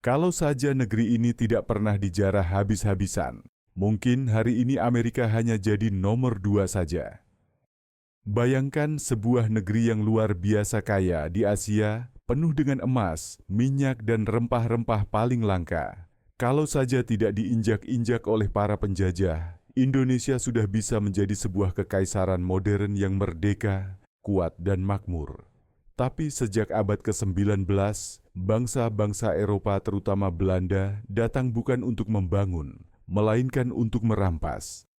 Kalau saja negeri ini tidak pernah dijarah habis-habisan, mungkin hari ini Amerika hanya jadi nomor 2 saja. Bayangkan sebuah negeri yang luar biasa kaya di Asia, penuh dengan emas, minyak, dan rempah-rempah paling langka. Kalau saja tidak diinjak-injak oleh para penjajah, Indonesia sudah bisa menjadi sebuah kekaisaran modern yang merdeka, kuat, dan makmur. Tapi sejak abad ke-19, bangsa-bangsa Eropa terutama Belanda datang bukan untuk membangun, melainkan untuk merampas.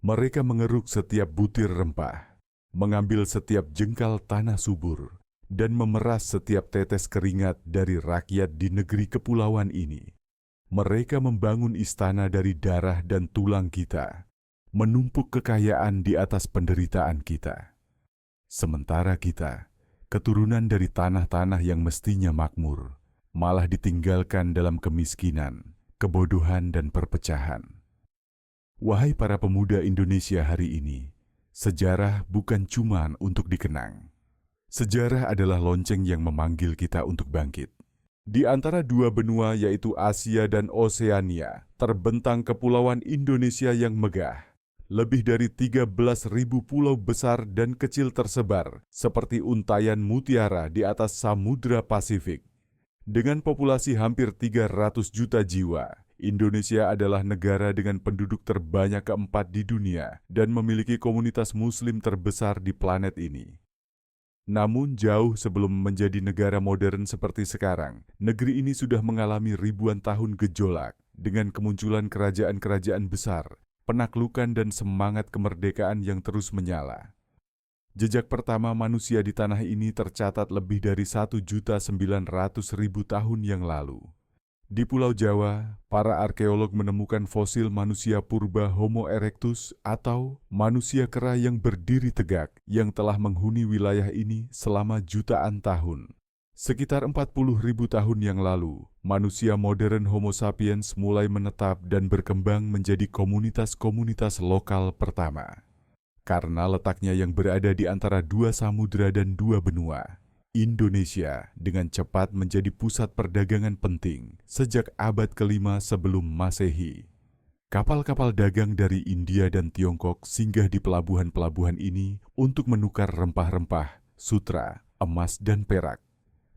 Mereka mengeruk setiap butir rempah, mengambil setiap jengkal tanah subur, dan memeras setiap tetes keringat dari rakyat di negeri kepulauan ini. Mereka membangun istana dari darah dan tulang kita, menumpuk kekayaan di atas penderitaan kita. Sementara kita, keturunan dari tanah-tanah yang mestinya makmur, malah ditinggalkan dalam kemiskinan, kebodohan, dan perpecahan. Wahai para pemuda Indonesia hari ini, sejarah bukan cuma untuk dikenang. Sejarah adalah lonceng yang memanggil kita untuk bangkit. Di antara dua benua yaitu Asia dan Oseania, terbentang kepulauan Indonesia yang megah. Lebih dari 13.000 pulau besar dan kecil tersebar seperti untayan mutiara di atas Samudra Pasifik. Dengan populasi hampir 300 juta jiwa, Indonesia adalah negara dengan penduduk terbanyak keempat di dunia dan memiliki komunitas Muslim terbesar di planet ini. Namun jauh sebelum menjadi negara modern seperti sekarang, negeri ini sudah mengalami ribuan tahun gejolak dengan kemunculan kerajaan-kerajaan besar, penaklukan dan semangat kemerdekaan yang terus menyala. Jejak pertama manusia di tanah ini tercatat lebih dari 1.900.000 tahun yang lalu. Di Pulau Jawa, para arkeolog menemukan fosil manusia purba Homo erectus atau manusia kera yang berdiri tegak yang telah menghuni wilayah ini selama jutaan tahun. Sekitar 40.000 tahun yang lalu, manusia modern Homo sapiens mulai menetap dan berkembang menjadi komunitas-komunitas lokal pertama. Karena letaknya yang berada di antara dua samudra dan dua benua, Indonesia dengan cepat menjadi pusat perdagangan penting sejak abad ke-5 sebelum Masehi. Kapal-kapal dagang dari India dan Tiongkok singgah di pelabuhan-pelabuhan ini untuk menukar rempah-rempah, sutra, emas, dan perak.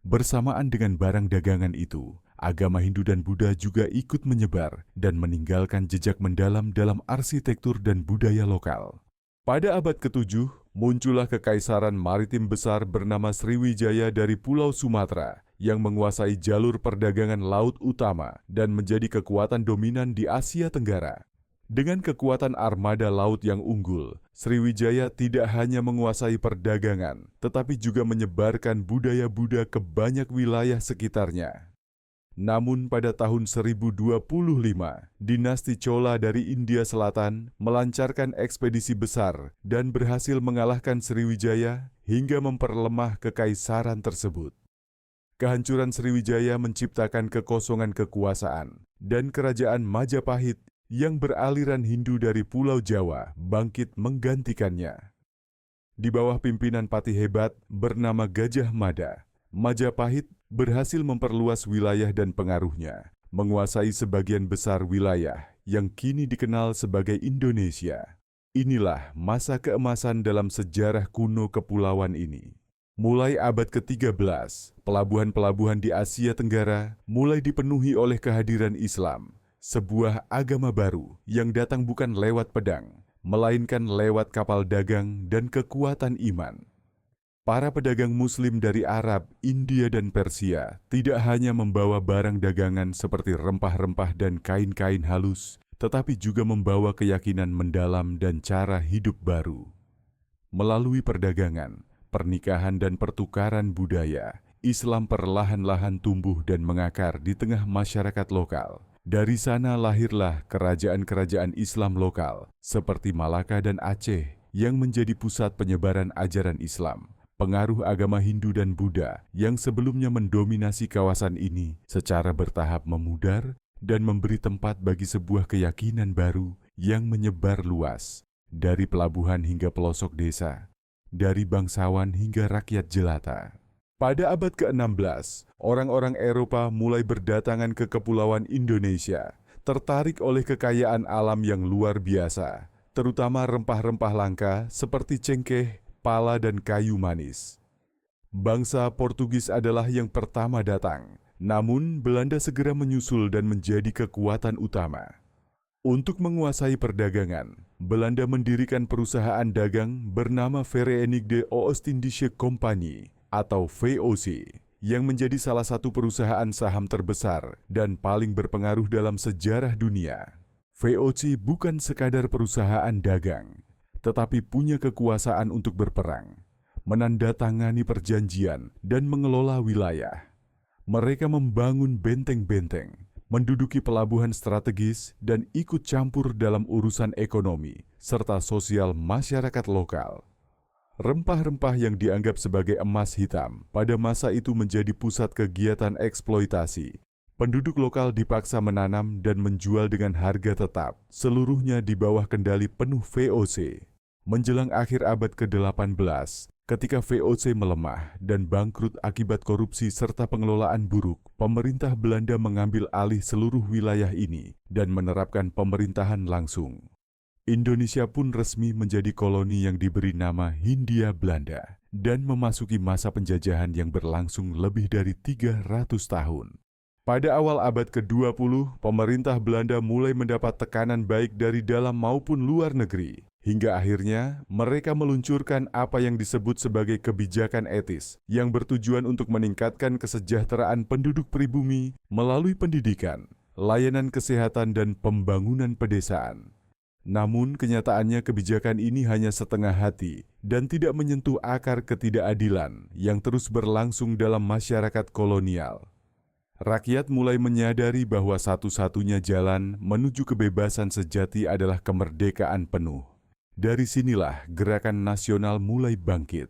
Bersamaan dengan barang dagangan itu, agama Hindu dan Buddha juga ikut menyebar dan meninggalkan jejak mendalam dalam arsitektur dan budaya lokal. Pada abad ke-7, muncullah kekaisaran maritim besar bernama Sriwijaya dari Pulau Sumatera yang menguasai jalur perdagangan laut utama dan menjadi kekuatan dominan di Asia Tenggara. Dengan kekuatan armada laut yang unggul, Sriwijaya tidak hanya menguasai perdagangan, tetapi juga menyebarkan budaya Buddha ke banyak wilayah sekitarnya. Namun pada tahun 1025, dinasti Chola dari India Selatan melancarkan ekspedisi besar dan berhasil mengalahkan Sriwijaya hingga memperlemah kekaisaran tersebut. Kehancuran Sriwijaya menciptakan kekosongan kekuasaan dan kerajaan Majapahit yang beraliran Hindu dari Pulau Jawa bangkit menggantikannya. Di bawah pimpinan patih hebat bernama Gajah Mada, Majapahit berhasil memperluas wilayah dan pengaruhnya, menguasai sebagian besar wilayah yang kini dikenal sebagai Indonesia. Inilah masa keemasan dalam sejarah kuno kepulauan ini. Mulai abad ke-13, pelabuhan-pelabuhan di Asia Tenggara mulai dipenuhi oleh kehadiran Islam, sebuah agama baru yang datang bukan lewat pedang, melainkan lewat kapal dagang dan kekuatan iman. Para pedagang Muslim dari Arab, India, dan Persia tidak hanya membawa barang dagangan seperti rempah-rempah dan kain-kain halus, tetapi juga membawa keyakinan mendalam dan cara hidup baru. Melalui perdagangan, pernikahan, dan pertukaran budaya, Islam perlahan-lahan tumbuh dan mengakar di tengah masyarakat lokal. Dari sana lahirlah kerajaan-kerajaan Islam lokal seperti Malaka dan Aceh yang menjadi pusat penyebaran ajaran Islam. Pengaruh agama Hindu dan Buddha yang sebelumnya mendominasi kawasan ini secara bertahap memudar dan memberi tempat bagi sebuah keyakinan baru yang menyebar luas, dari pelabuhan hingga pelosok desa, dari bangsawan hingga rakyat jelata. Pada abad ke-16, orang-orang Eropa mulai berdatangan ke Kepulauan Indonesia, tertarik oleh kekayaan alam yang luar biasa, terutama rempah-rempah langka seperti cengkeh, pala, dan kayu manis. Bangsa Portugis adalah yang pertama datang, namun Belanda segera menyusul dan menjadi kekuatan utama. Untuk menguasai perdagangan, Belanda mendirikan perusahaan dagang bernama Verenigde Oost-Indische Compagnie atau VOC, yang menjadi salah satu perusahaan saham terbesar dan paling berpengaruh dalam sejarah dunia. VOC bukan sekadar perusahaan dagang, tetapi punya kekuasaan untuk berperang, menandatangani perjanjian, dan mengelola wilayah. Mereka membangun benteng-benteng, menduduki pelabuhan strategis, dan ikut campur dalam urusan ekonomi serta sosial masyarakat lokal. Rempah-rempah yang dianggap sebagai emas hitam pada masa itu menjadi pusat kegiatan eksploitasi. Penduduk lokal dipaksa menanam dan menjual dengan harga tetap, seluruhnya di bawah kendali penuh VOC. Menjelang akhir abad ke-18, ketika VOC melemah dan bangkrut akibat korupsi serta pengelolaan buruk, pemerintah Belanda mengambil alih seluruh wilayah ini dan menerapkan pemerintahan langsung. Indonesia pun resmi menjadi koloni yang diberi nama Hindia Belanda dan memasuki masa penjajahan yang berlangsung lebih dari 300 tahun. Pada awal abad ke-20, pemerintah Belanda mulai mendapat tekanan baik dari dalam maupun luar negeri. Hingga akhirnya, mereka meluncurkan apa yang disebut sebagai kebijakan etis yang bertujuan untuk meningkatkan kesejahteraan penduduk pribumi melalui pendidikan, layanan kesehatan, dan pembangunan pedesaan. Namun, kenyataannya kebijakan ini hanya setengah hati dan tidak menyentuh akar ketidakadilan yang terus berlangsung dalam masyarakat kolonial. Rakyat mulai menyadari bahwa satu-satunya jalan menuju kebebasan sejati adalah kemerdekaan penuh. Dari sinilah gerakan nasional mulai bangkit.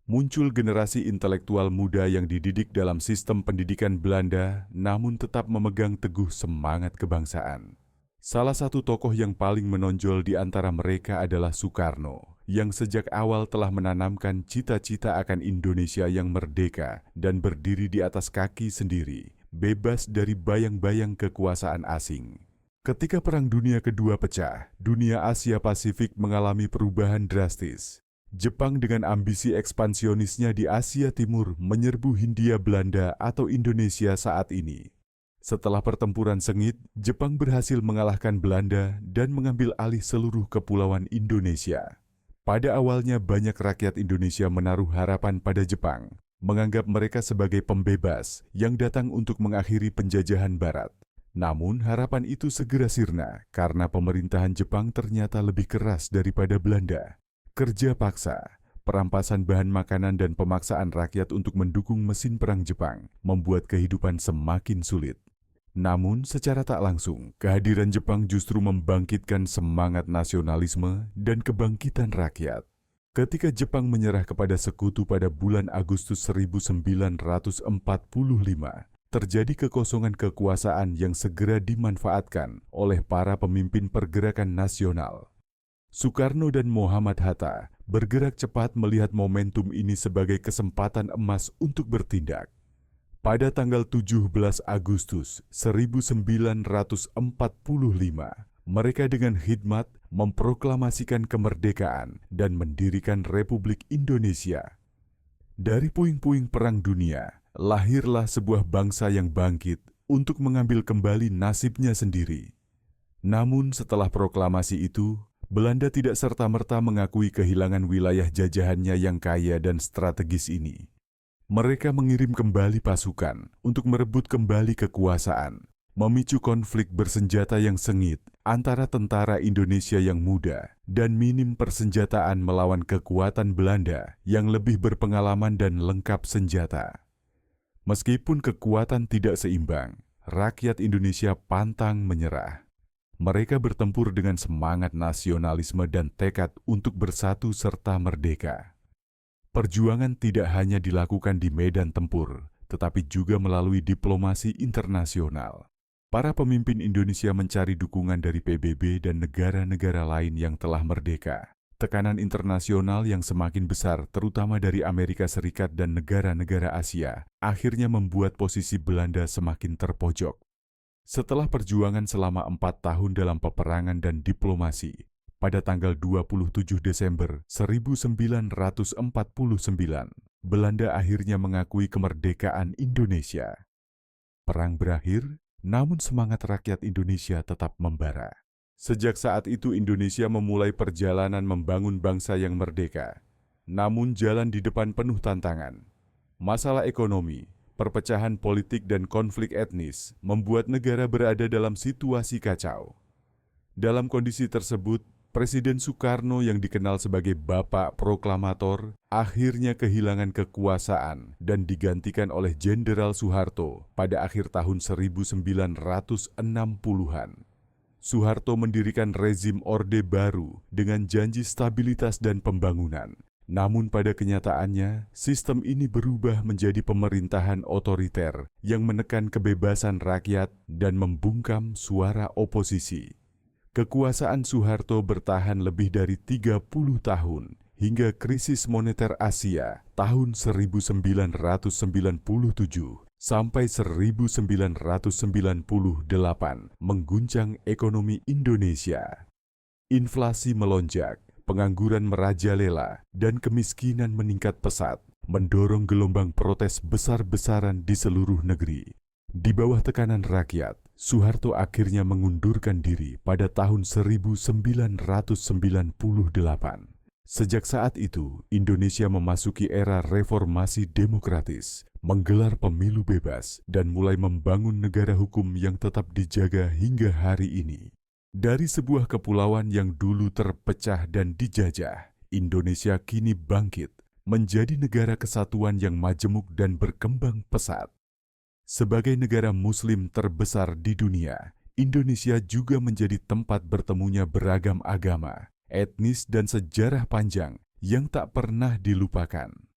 Muncul generasi intelektual muda yang dididik dalam sistem pendidikan Belanda, namun tetap memegang teguh semangat kebangsaan. Salah satu tokoh yang paling menonjol di antara mereka adalah Soekarno, yang sejak awal telah menanamkan cita-cita akan Indonesia yang merdeka dan berdiri di atas kaki sendiri, bebas dari bayang-bayang kekuasaan asing. Ketika Perang Dunia Kedua pecah, dunia Asia Pasifik mengalami perubahan drastis. Jepang dengan ambisi ekspansionisnya di Asia Timur menyerbu Hindia Belanda atau Indonesia saat ini. Setelah pertempuran sengit, Jepang berhasil mengalahkan Belanda dan mengambil alih seluruh kepulauan Indonesia. Pada awalnya banyak rakyat Indonesia menaruh harapan pada Jepang, menganggap mereka sebagai pembebas yang datang untuk mengakhiri penjajahan Barat. Namun harapan itu segera sirna karena pemerintahan Jepang ternyata lebih keras daripada Belanda. Kerja paksa, perampasan bahan makanan, dan pemaksaan rakyat untuk mendukung mesin perang Jepang membuat kehidupan semakin sulit. Namun secara tak langsung, kehadiran Jepang justru membangkitkan semangat nasionalisme dan kebangkitan rakyat. Ketika Jepang menyerah kepada sekutu pada bulan Agustus 1945, terjadi kekosongan kekuasaan yang segera dimanfaatkan oleh para pemimpin pergerakan nasional. Soekarno dan Muhammad Hatta bergerak cepat melihat momentum ini sebagai kesempatan emas untuk bertindak. Pada tanggal 17 Agustus 1945, mereka dengan hikmat memproklamasikan kemerdekaan dan mendirikan Republik Indonesia. Dari puing-puing Perang Dunia, lahirlah sebuah bangsa yang bangkit untuk mengambil kembali nasibnya sendiri. Namun setelah proklamasi itu, Belanda tidak serta-merta mengakui kehilangan wilayah jajahannya yang kaya dan strategis ini. Mereka mengirim kembali pasukan untuk merebut kembali kekuasaan, memicu konflik bersenjata yang sengit antara tentara Indonesia yang muda dan minim persenjataan melawan kekuatan Belanda yang lebih berpengalaman dan lengkap senjata. Meskipun kekuatan tidak seimbang, rakyat Indonesia pantang menyerah. Mereka bertempur dengan semangat nasionalisme dan tekad untuk bersatu serta merdeka. Perjuangan tidak hanya dilakukan di medan tempur, tetapi juga melalui diplomasi internasional. Para pemimpin Indonesia mencari dukungan dari PBB dan negara-negara lain yang telah merdeka. Tekanan internasional yang semakin besar, terutama dari Amerika Serikat dan negara-negara Asia, akhirnya membuat posisi Belanda semakin terpojok. Setelah perjuangan selama 4 tahun dalam peperangan dan diplomasi, pada tanggal 27 Desember 1949, Belanda akhirnya mengakui kemerdekaan Indonesia. Perang berakhir, namun semangat rakyat Indonesia tetap membara. Sejak saat itu Indonesia memulai perjalanan membangun bangsa yang merdeka. Namun jalan di depan penuh tantangan. Masalah ekonomi, perpecahan politik dan konflik etnis membuat negara berada dalam situasi kacau. Dalam kondisi tersebut, Presiden Soekarno yang dikenal sebagai Bapak Proklamator akhirnya kehilangan kekuasaan dan digantikan oleh Jenderal Soeharto pada akhir tahun 1960-an. Soeharto mendirikan rezim Orde Baru dengan janji stabilitas dan pembangunan. Namun pada kenyataannya, sistem ini berubah menjadi pemerintahan otoriter yang menekan kebebasan rakyat dan membungkam suara oposisi. Kekuasaan Soeharto bertahan lebih dari 30 tahun hingga krisis moneter Asia tahun 1997 sampai 1998 mengguncang ekonomi Indonesia. Inflasi melonjak, pengangguran merajalela, dan kemiskinan meningkat pesat, mendorong gelombang protes besar-besaran di seluruh negeri. Di bawah tekanan rakyat, Soeharto akhirnya mengundurkan diri pada tahun 1998. Sejak saat itu, Indonesia memasuki era reformasi demokratis, menggelar pemilu bebas, dan mulai membangun negara hukum yang tetap dijaga hingga hari ini. Dari sebuah kepulauan yang dulu terpecah dan dijajah, Indonesia kini bangkit, menjadi negara kesatuan yang majemuk dan berkembang pesat. Sebagai negara Muslim terbesar di dunia, Indonesia juga menjadi tempat bertemunya beragam agama, etnis dan sejarah panjang yang tak pernah dilupakan.